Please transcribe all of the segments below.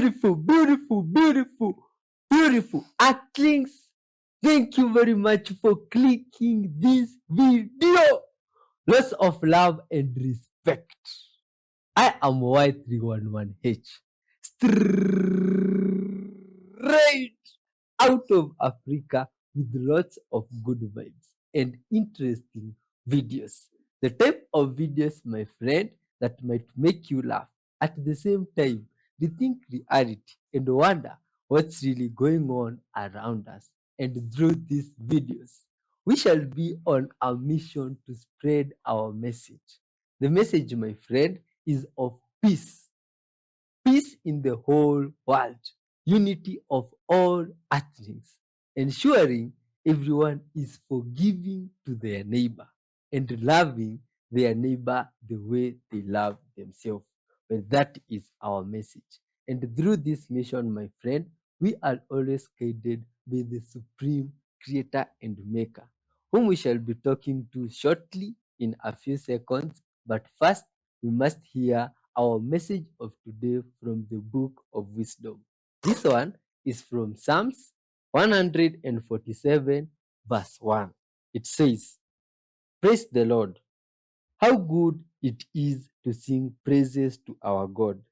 beautiful, beautiful, beautiful, beautiful. Atlings, thank you very much for clicking this video. Lots of love and respect. I am Y311H. Straight out of Africa with lots of good vibes and interesting videos. The type of videos, my friend, that might make you laugh at the same time, rethink reality and wonder what's really going on around us. And through these videos, we shall be on a mission to spread our message. The message, my friend, is of peace. Peace in the whole world. Unity of all earthlings. Ensuring everyone is forgiving to their neighbor and loving their neighbor the way they love themselves. Well, that is our message. And through this mission, my friend, we are always guided by the Supreme Creator and Maker, whom we shall be talking to shortly in a few seconds. But first, we must hear our message of today from the book of wisdom. This one is from Psalms 147, verse 1. It says, "Praise the Lord. How good it is to sing praises to our God.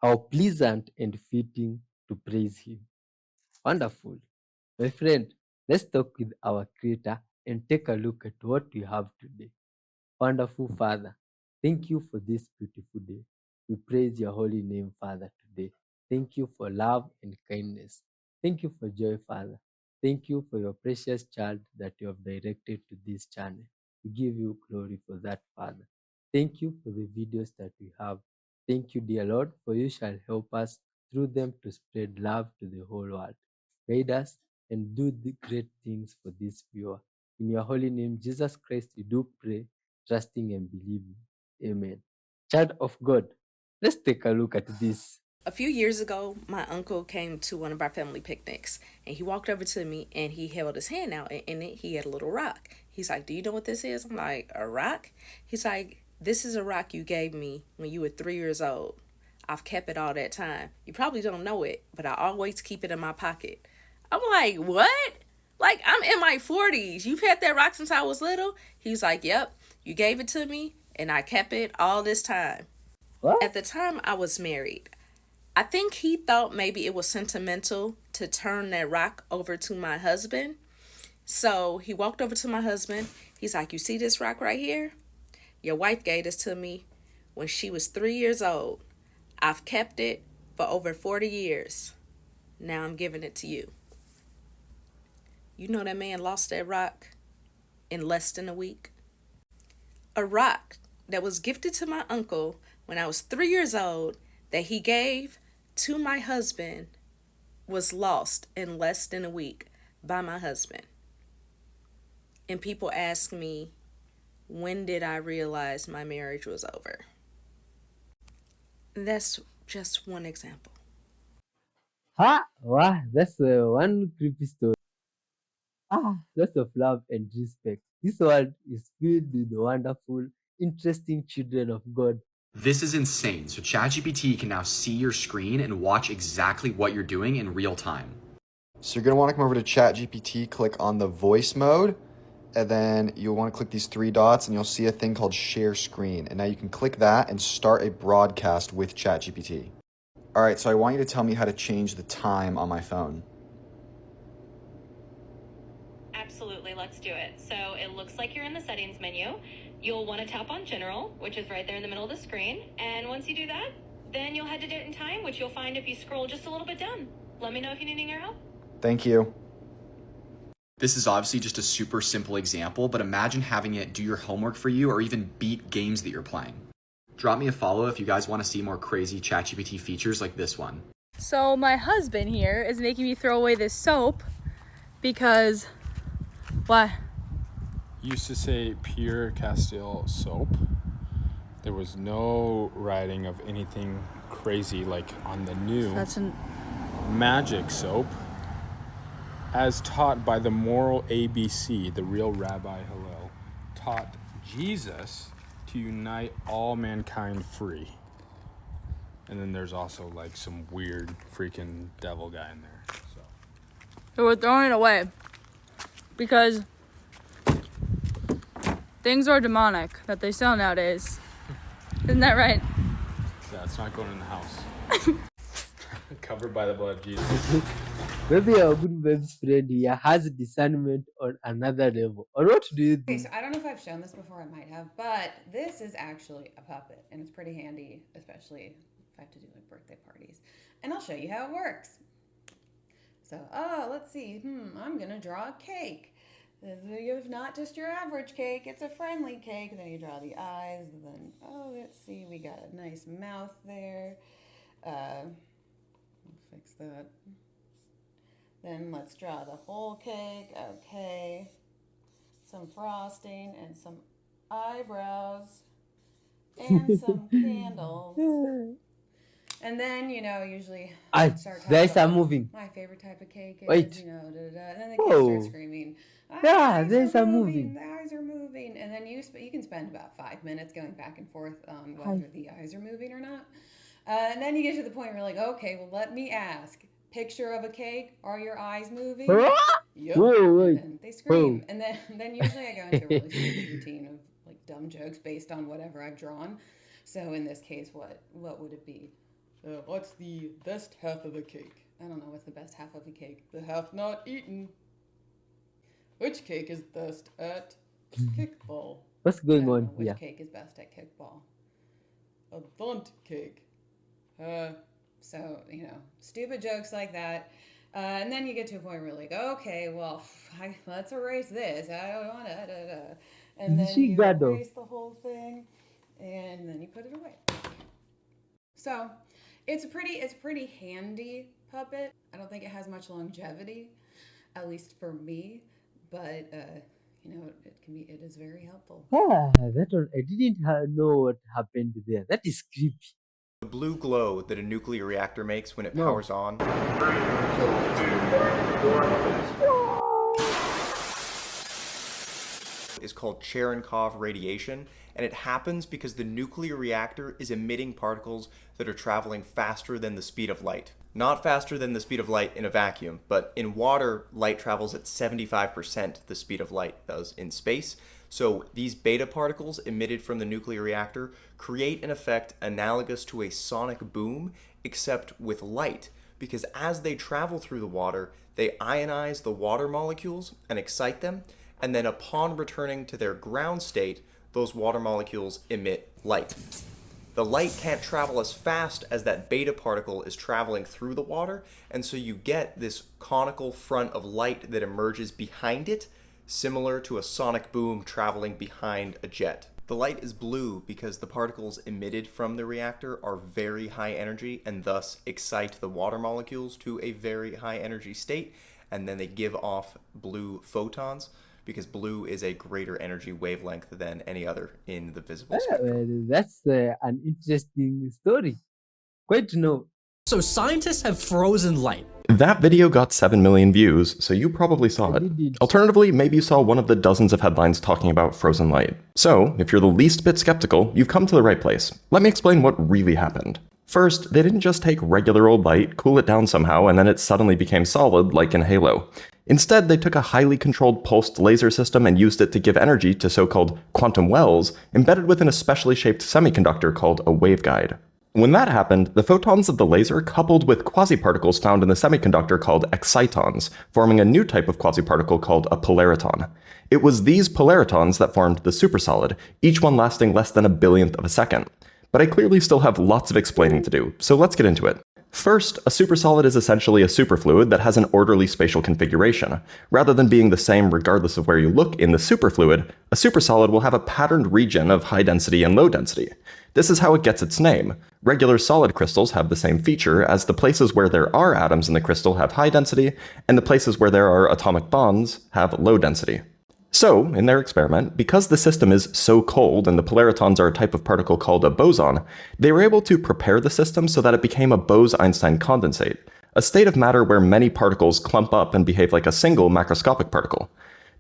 How pleasant and fitting to praise Him." Wonderful. My friend, let's talk with our Creator and take a look at what we have today. Wonderful Father, thank you for this beautiful day. We praise your holy name, Father, today. Thank you for love and kindness. Thank you for joy, Father. Thank you for your precious child that you have directed to this channel. We give you glory for that, Father. Thank you for the videos that we have. Thank you, dear Lord, for you shall help us through them to spread love to the whole world. Guide us and do the great things for this viewer. In your holy name, Jesus Christ, we do pray, trusting and believing. Amen. Child of God, let's take a look at this. A few years ago, my uncle came to one of our family picnics and he walked over to me and he held his hand out and in it he had a little rock. He's like, "Do you know what this is?" I'm like, "A rock?" He's like, "This is a rock you gave me when you were 3 years old. I've kept it all that time. You probably don't know it, but I always keep it in my pocket." I'm like, "What? Like, I'm in my 40s. You've had that rock since I was little?" He's like, "Yep, you gave it to me and I kept it all this time." What? At the time, I was married. I think he thought maybe it was sentimental to turn that rock over to my husband. So he walked over to my husband. He's like, "You see this rock right here? Your wife gave this to me when she was 3 years old. I've kept it for over 40 years. Now I'm giving it to you." You know that man lost that rock in less than a week? A rock that was gifted to my uncle when I was 3 years old that he gave to my husband was lost in less than a week by my husband. And people ask me, when did I realize my marriage was over? That's just one example. Wow, that's one creepy story. Lots of love and respect. This world is filled with wonderful, interesting children of God. This is insane. So ChatGPT can now see your screen and watch exactly what you're doing in real time. So you're going to want to come over to ChatGPT, click on the voice mode, and then you'll want to click these three dots and you'll see a thing called share screen. And now you can click that and start a broadcast with ChatGPT. All right, so I want you to tell me how to change the time on my phone. Absolutely, let's do it. So it looks like you're in the settings menu. You'll want to tap on general, which is right there in the middle of the screen. And once you do that, then you'll head to date and time, which you'll find if you scroll just a little bit down. Let me know if you need any help. Thank you. This is obviously just a super simple example, but imagine having it do your homework for you or even beat games that you're playing. Drop me a follow if you guys want to see more crazy ChatGPT features like this one. So my husband here is making me throw away this soap because, what? Used to say pure Castile soap. There was no writing of anything crazy like on the new magic soap, as taught by the moral ABC, the real Rabbi Hillel, taught Jesus to unite all mankind free. And then there's also like some weird freaking devil guy in there. So we're throwing it away because things are demonic that they sell nowadays. Isn't that right? Yeah, it's not going in the house. Covered by the blood of Jesus. Maybe our good vibes friend here has discernment on another level. Or what do you Okay, think? so I don't know if I've shown this before, I might have, but this is actually a puppet, and it's pretty handy, especially if I have to do like birthday parties. And I'll show you how it works. So, let's see. I'm gonna draw a cake. It's not just your average cake, it's a friendly cake. Then you draw the eyes, and then, let's see, we got a nice mouth there. I'll fix that. Then let's draw the whole cake. Okay. Some frosting and some eyebrows and some candles. And then, usually I, start talking guys are about moving. my favorite type of cake is, Wait. And then the kids Whoa. start screaming, Yeah, "Eyes these are moving. The eyes are moving." And then you can spend about 5 minutes going back and forth on whether the eyes are moving or not. And then you get to the point where you're like, okay, well, let me ask. Picture of a cake. Are your eyes moving? Yep. Whoa, wait. And then they scream. Whoa. And then usually I go into a really stupid routine of like dumb jokes based on whatever I've drawn. So in this case, what would it be? What's the best half of the cake? I don't know what's the best half of the cake. The half not eaten. Which cake is best at kickball? What's I going don't on know which here? cake is best at kickball. A bunt cake. So, stupid jokes like that. And then you get to a point where you're like, okay, well, let's erase this. I don't want to. And then you erase the whole thing, and then you put it away. So, it's a pretty handy puppet. I don't think it has much longevity, at least for me. But it is very helpful. That one, I didn't know what happened there. That is creepy. The blue glow that a nuclear reactor makes when it No. powers on is called Cherenkov radiation, and it happens because the nuclear reactor is emitting particles that are traveling faster than the speed of light. Not faster than the speed of light in a vacuum, but in water, light travels at 75% the speed of light does in space. So these beta particles emitted from the nuclear reactor create an effect analogous to a sonic boom, except with light, because as they travel through the water, they ionize the water molecules and excite them, and then upon returning to their ground state, those water molecules emit light. The light can't travel as fast as that beta particle is traveling through the water, and so you get this conical front of light that emerges behind it, similar to a sonic boom traveling behind a jet. The light is blue because the particles emitted from the reactor are very high energy and thus excite the water molecules to a very high energy state, and then they give off blue photons because blue is a greater energy wavelength than any other in the visible spectrum. Well, that's an interesting story. Quite to know. So scientists have frozen light. That video got 7 million views, so you probably saw it. Alternatively, maybe you saw one of the dozens of headlines talking about frozen light. So, if you're the least bit skeptical, you've come to the right place. Let me explain what really happened. First, they didn't just take regular old light, cool it down somehow, and then it suddenly became solid, like in Halo. Instead, they took a highly controlled pulsed laser system and used it to give energy to so-called quantum wells embedded within a specially shaped semiconductor called a waveguide. When that happened, the photons of the laser coupled with quasiparticles found in the semiconductor called excitons, forming a new type of quasiparticle called a polariton. It was these polaritons that formed the supersolid, each one lasting less than a billionth of a second. But I clearly still have lots of explaining to do, so let's get into it. First, a supersolid is essentially a superfluid that has an orderly spatial configuration. Rather than being the same regardless of where you look in the superfluid, a supersolid will have a patterned region of high density and low density. This is how it gets its name. Regular solid crystals have the same feature, as the places where there are atoms in the crystal have high density, and the places where there are atomic bonds have low density. So, in their experiment, because the system is so cold and the polaritons are a type of particle called a boson, they were able to prepare the system so that it became a Bose-Einstein condensate, a state of matter where many particles clump up and behave like a single macroscopic particle.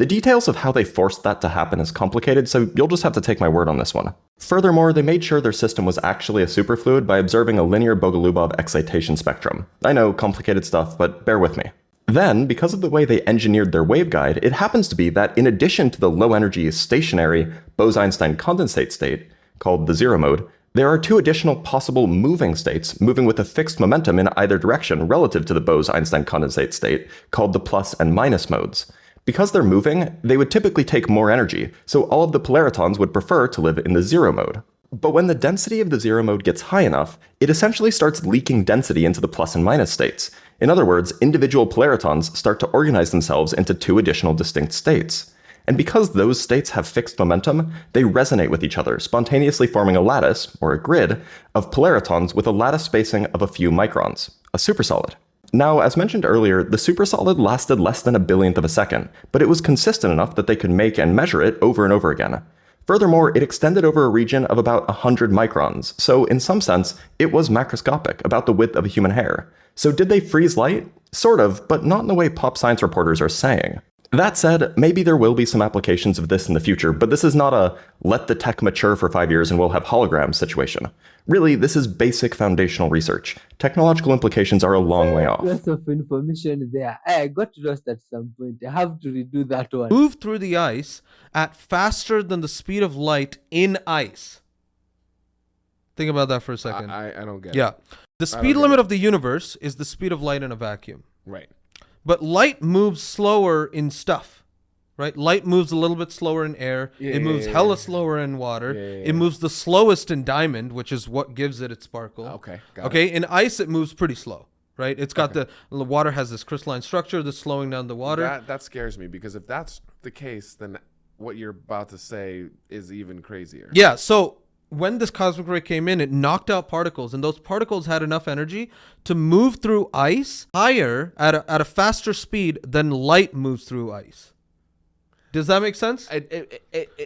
The details of how they forced that to happen is complicated, so you'll just have to take my word on this one. Furthermore, they made sure their system was actually a superfluid by observing a linear Bogolubov excitation spectrum. I know, complicated stuff, but bear with me. Then, because of the way they engineered their waveguide, it happens to be that in addition to the low-energy stationary Bose-Einstein condensate state, called the zero mode, there are two additional possible moving states moving with a fixed momentum in either direction relative to the Bose-Einstein condensate state, called the plus and minus modes. Because they're moving, they would typically take more energy, so all of the polaritons would prefer to live in the zero mode. But when the density of the zero mode gets high enough, it essentially starts leaking density into the plus and minus states. In other words, individual polaritons start to organize themselves into two additional distinct states. And because those states have fixed momentum, they resonate with each other, spontaneously forming a lattice, or a grid, of polaritons with a lattice spacing of a few microns, a supersolid. Now, as mentioned earlier, the supersolid lasted less than a billionth of a second, but it was consistent enough that they could make and measure it over and over again. Furthermore, it extended over a region of about 100 microns, so in some sense, it was macroscopic, about the width of a human hair. So did they freeze light? Sort of, but not in the way pop science reporters are saying. That said, maybe there will be some applications of this in the future, but this is not a let the tech mature for 5 years and we'll have holograms situation. Really, this is basic foundational research. Technological implications are a long way off. Lots of information there. I got lost at some point. I have to redo that one. Move through the ice at faster than the speed of light in ice. Think about that for a second. I don't get it. Yeah. The speed limit of the universe is the speed of light in a vacuum. Right. But light moves slower in stuff, right? Light moves a little bit slower in air. It moves hella slower in water. It moves the slowest in diamond, which is what gives it its sparkle. Okay. Okay. In ice, it moves pretty slow, right? It's got the water has this crystalline structure that's slowing down the water. That scares me, because if that's the case, then what you're about to say is even crazier. Yeah. So when this cosmic ray came in, it knocked out particles, and those particles had enough energy to move through ice higher at a faster speed than light moves through ice. Does that make sense?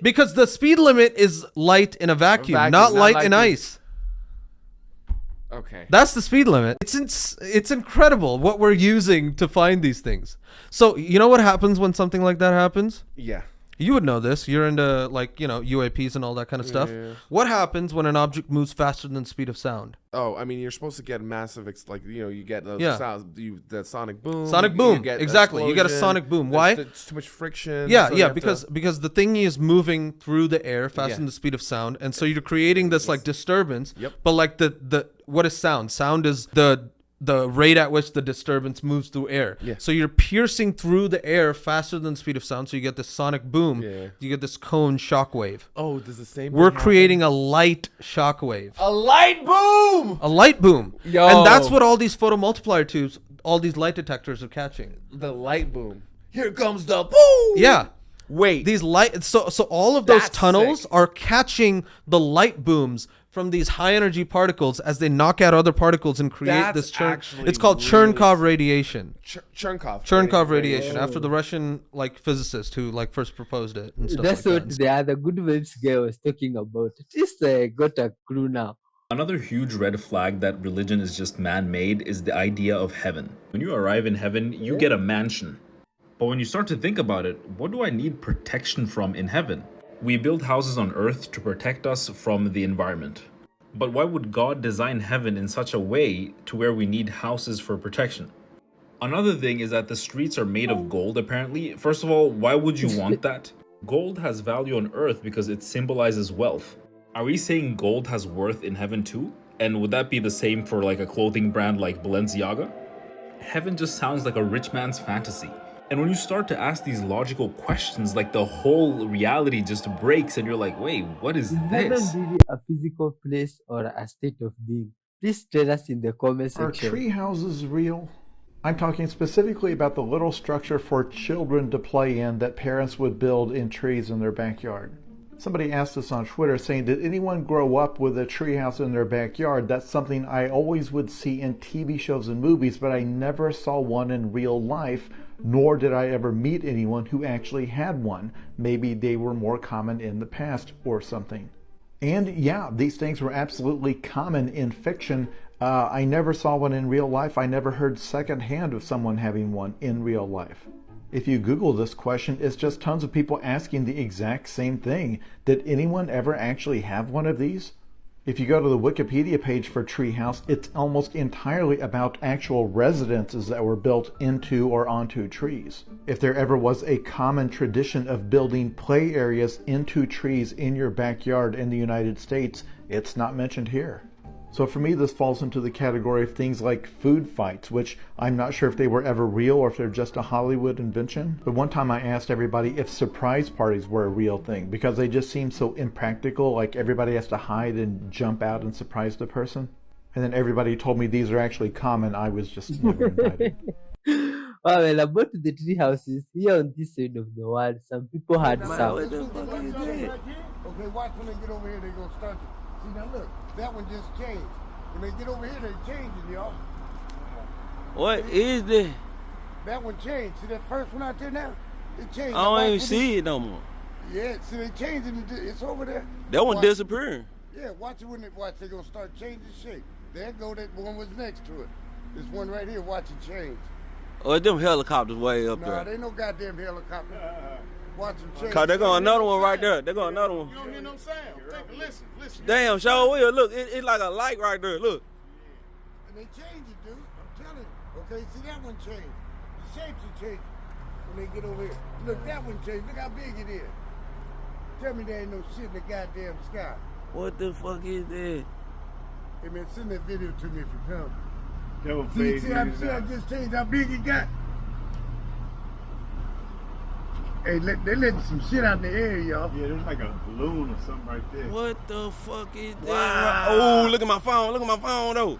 Because the speed limit is light in a vacuum, not light in ice. Okay. That's the speed limit. It's incredible what we're using to find these things. So you know what happens when something like that happens? Yeah. You would know this. You're into UAPs and all that kind of stuff. Yeah. What happens when an object moves faster than the speed of sound? Oh, I mean, you're supposed to get massive, you get those sounds, that sonic boom. Sonic boom. You Exactly. You get a sonic boom. Why? It's too much friction. Yeah, so because the thing is moving through the air faster than the speed of sound, and so you're creating this disturbance. Yep. But the what is sound? Sound is the rate at which the disturbance moves through air. Yeah. So you're piercing through the air faster than the speed of sound, so you get this sonic boom. Yeah. You get this cone shockwave. Oh, does the same We're thing creating a light shockwave. A light boom! A light boom. Yo. And that's what all these photomultiplier tubes, all these light detectors are catching. The light boom. Here comes the boom! Yeah. Wait. These so all of those That's tunnels sick. are catching the light booms from these high energy particles as they knock out other particles and create That's this churn. actually It's called really Chernkov radiation. Chernkov Radiation, after the Russian physicist who first proposed it and stuff That's like what that. the other good vibes guy was talking about. At least I got a clue now. Another huge red flag that religion is just man-made is the idea of heaven. When you arrive in heaven, you get a mansion. But when you start to think about it, what do I need protection from in heaven? We build houses on earth to protect us from the environment. But why would God design heaven in such a way to where we need houses for protection? Another thing is that the streets are made of gold, apparently. First of all, why would you want that? Gold has value on earth because it symbolizes wealth. Are we saying gold has worth in heaven too? And would that be the same for a clothing brand like Balenciaga? Heaven just sounds like a rich man's fantasy. And when you start to ask these logical questions, the whole reality just breaks and you're like, wait, what is Heaven this? really a physical place or a state of being? Please tell us in the comment Are section. tree houses real? I'm talking specifically about the little structure for children to play in that parents would build in trees in their backyard. Somebody asked us on Twitter saying, did anyone grow up with a treehouse in their backyard? That's something I always would see in TV shows and movies, but I never saw one in real life, nor did I ever meet anyone who actually had one. Maybe they were more common in the past or something. And yeah, these things were absolutely common in fiction. I never saw one in real life. I never heard secondhand of someone having one in real life. If you Google this question, it's just tons of people asking the exact same thing. Did anyone ever actually have one of these? If you go to the Wikipedia page for treehouse, it's almost entirely about actual residences that were built into or onto trees. If there ever was a common tradition of building play areas into trees in your backyard in the United States, it's not mentioned here. So for me, this falls into the category of things like food fights, which I'm not sure if they were ever real or if they're just a Hollywood invention. But one time I asked everybody if surprise parties were a real thing because they just seem so impractical, like everybody has to hide and jump out and surprise the person. And then everybody told me these are actually common. I was just never invited. Well, about the tree houses here on this side of the world, some people had some. What the fuck is that? Okay, watch when they get over here, they gonna start to see now look, that one just changed. When they get over here, they changing, y'all. What is that? That one changed. See that first one out there now? It changed. I don't even see it no more. Yeah, see they changing it. It's over there. That one disappearing. Yeah, watch it when they watch. They're gonna start changing shape. There go that one was next to it. This one right here, watch it change. Oh, them helicopters way up Nah, there. they ain't no goddamn helicopter. Watch them change. Cause they got another one right there. They got another one. You don't hear no sound. Take a listen. Damn, show will. Look, it's like a light right there. Look. And they change it, dude. I'm telling you. Okay, see that one changed. The shapes are changing when they get over here. Look, that one changed. Look how big it is. Tell me there ain't no shit in the goddamn sky. What the fuck is that? Hey man, send that video to me if you come. Yo, See how I just changed how big it got? Hey, they letting some shit out in the air, y'all. Yeah, there's like a balloon or something right there. What the fuck is that? Wow. Oh, look at my phone. Look at my phone, though.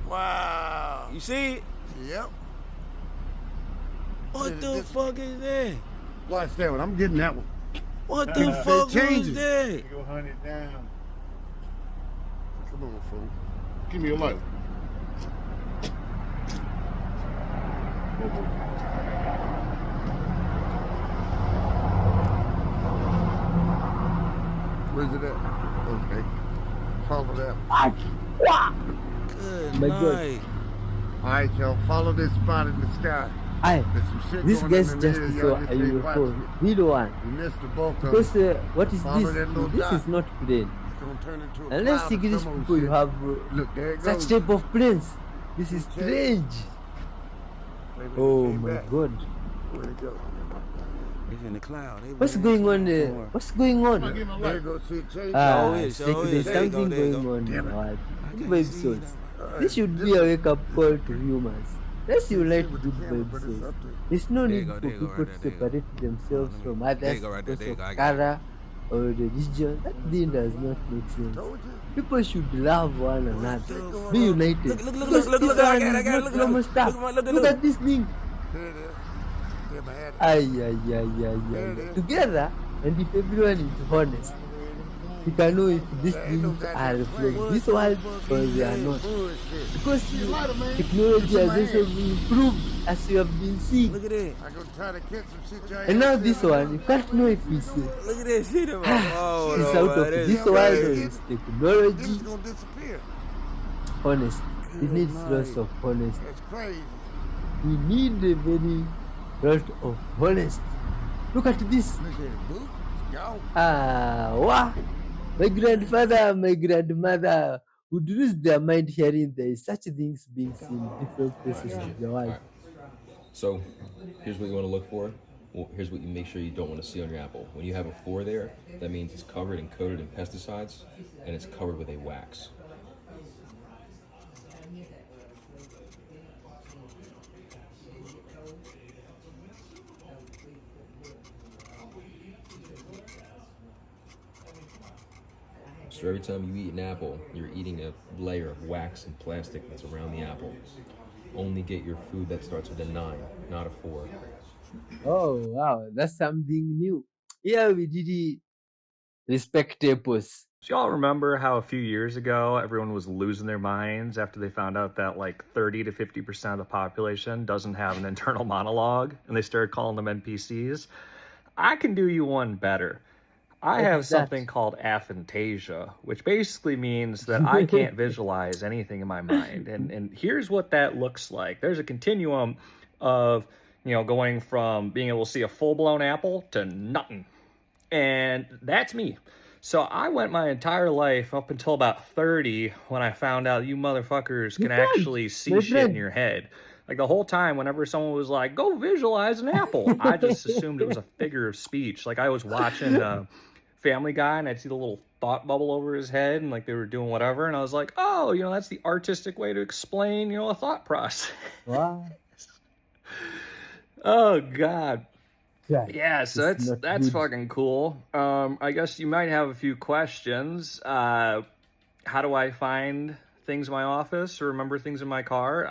Wow. You see it? Yep. What the fuck is that? Watch that one. I'm getting that one. What the fuck was changing. that? Go hunt it down. Come on, fool. Give me your light. Where's it at? Okay. Follow that. Good My night. God. All right, y'all. Follow this spot in the sky. Aye, There's some shit this going guy's on in just there. so Y'all just you ain't will watching phone. it. Read one. You missed the bulk of Because it. what is Follow this? that little This dot. is not plane. It's gonna turn into a Unless cloud of English some old people you shit. have Look, there it such goes. type of planes. This is strange. Oh my God. Where'd it go? It's in the cloud. What's going on there? What's going on? There you go. See it change. Ah, Show it, it's show like it. there's There you go, something there you going go. on in Damn it. our I good can't see episodes. Alright, This should be a wake up call to humans. Let's unite with the good camera, but it's episodes. up there. There's no There you need go, for there you go, people right to there, there you go. separate themselves from There others you go, right there, because there you of go, I got it. color or religion. That thing does not make sense. Told you. People should love one another. Be united. Look, Because look, this I one got it, is not normal look, stuff. look, Look at this thing. There it is. Damn, I had it. Ay, There it is. Together, and if everyone is honest, you can know if these There ain't no things are goddamn from plane. this world or they are not. Bullshit. Because See you later, man. technology It's in my has also hand. improved as you have been seeing. Look at that. I gonna try to catch some shit y'all ain't And now gonna this see. one, you can't know if it's Look at that shit. Oh, it's no, out man, of that's this world or crazy. it's This technology. is gonna disappear. Honest. It needs night. lots of honesty. That's crazy. We need a very lot of honesty. Look at this. Look at it, boo. It's gone. Ah, wow. My grandfather, my grandmother would lose their mind hearing there is such things being seen in different places in the world. So, here's what you want to look for. Well, here's what you make sure you don't want to see on your apple. When you have a 4 there, that means it's covered and coated in pesticides, and it's covered with a wax. So every time you eat an apple, you're eating a layer of wax and plastic that's around the apple. Only get your food that starts with a 9, not a 4. Oh, wow. That's something new. Yeah, we did respect apples. Do y'all remember how a few years ago everyone was losing their minds after they found out that like 30 to 50% of the population doesn't have an internal monologue and they started calling them NPCs? I can do you one better. I have What's that? something called aphantasia, which basically means that I can't visualize anything in my mind. And here's what that looks like. There's a continuum, of, going from being able to see a full-blown apple to nothing. And that's me. So I went my entire life up until about 30 when I found out you motherfuckers can actually see shit in your head. Like the whole time, whenever someone was like, go visualize an apple, I just assumed it was a figure of speech. Like I was watching Family Guy and I'd see the little thought bubble over his head and like they were doing whatever. And I was like, oh, that's the artistic way to explain, a thought process. Wow. Oh, God. Yeah, so it's not that's good. fucking cool. I guess you might have a few questions. How do I find things in my office or remember things in my car?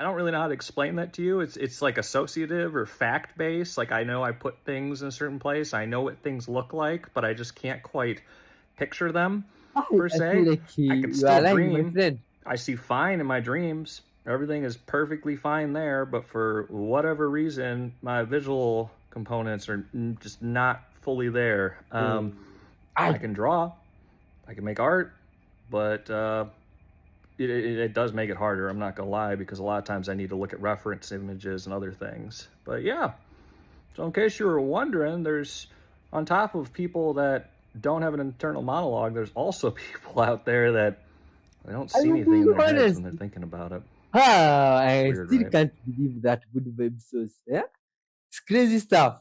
I don't really know how to explain that to you. It's like associative or fact based. Like I know I put things in a certain place. I know what things look like, but I just can't quite picture them per I se. feel like I can you are still lying, my dream. friend. I see fine in my dreams. Everything is perfectly fine there, but for whatever reason, my visual components are just not fully there. I can draw, I can make art, but it does make it harder. I'm not gonna lie, because a lot of times I need to look at reference images and other things. But yeah, so in case you were wondering, there's, on top of people that don't have an internal monologue, there's also people out there that they don't see anything in their heads when they're thinking about it. I Weird, still right? can't believe that good vibe sauce. Yeah, it's crazy stuff.